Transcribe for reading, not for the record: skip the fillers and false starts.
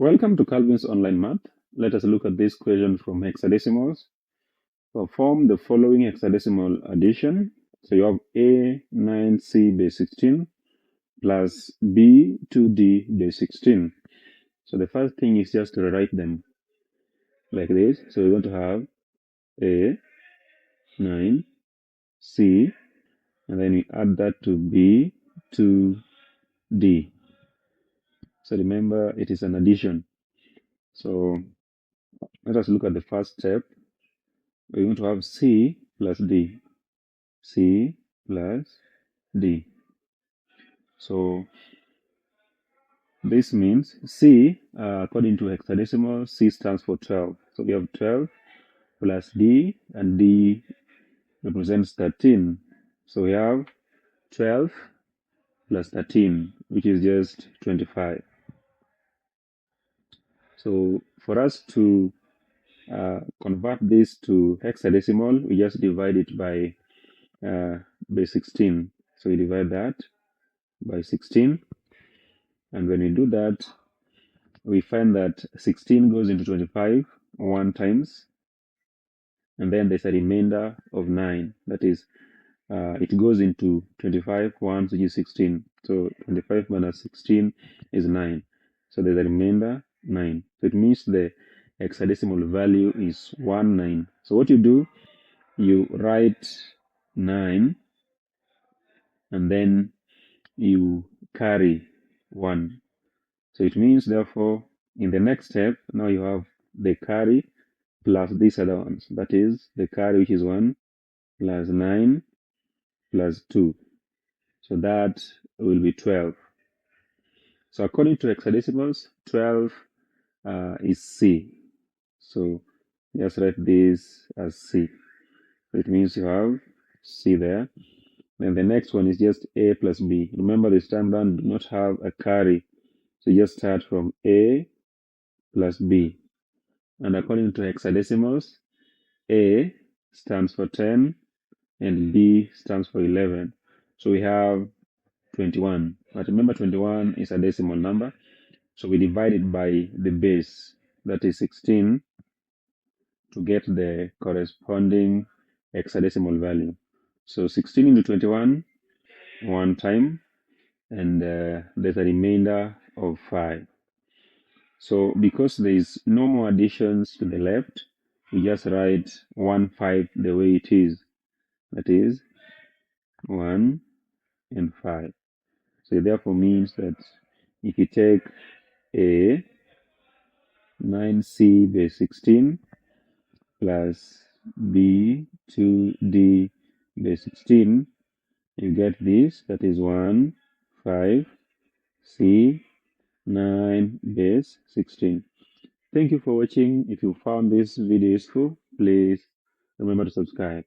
Welcome to Calvin's Online Math. Let us look at this question from hexadecimals. Perform the following hexadecimal addition. So you have A9C base 16 plus B2D base 16. So the first thing is just to rewrite them like this. So we're going to have A9C, and then we add that to B2D. So remember, it is an addition. So let us look at the first step. We're going to have C plus D. C plus D. So this means C, according to hexadecimal, C stands for 12. So we have 12 plus D, and D represents 13. So we have 12 plus 13, which is just 25. So for us to convert this to hexadecimal, we just divide it by 16. So we divide that by 16. And when we do that, we find that 16 goes into 25 one times, and then there's a remainder of 9. That is, it goes into 25 once, which is 16. So 25 minus 16 is 9. So there's a remainder 9. So it means the hexadecimal value is 19. So what you do, you write 9, and then you carry 1. So it means, therefore, in the next step, now you have the carry plus these other ones. That is, the carry, which is 1, plus 9, plus 2. So that will be 12. So according to hexadecimals, 12 is C. So just write this as C. So it means you have C there. Then the next one is just A plus B. Remember, this time round, do not have a carry. So you just start from A plus B. And according to hexadecimals, A stands for 10 and B stands for 11. So we have 21. But remember, 21 is a decimal number. So we divide it by the base, that is 16, to get the corresponding hexadecimal value. So 16 into 21, one time, and there's a remainder of 5. So because there is no more additions to the left, we just write 1/5 the way it is. That is 1 and 5. So it therefore means that if you take a 9C base 16 plus B2D base 16, you get this, that is 1, 5, C, 9 base 16. Thank you for watching. If you found this video useful, please remember to subscribe.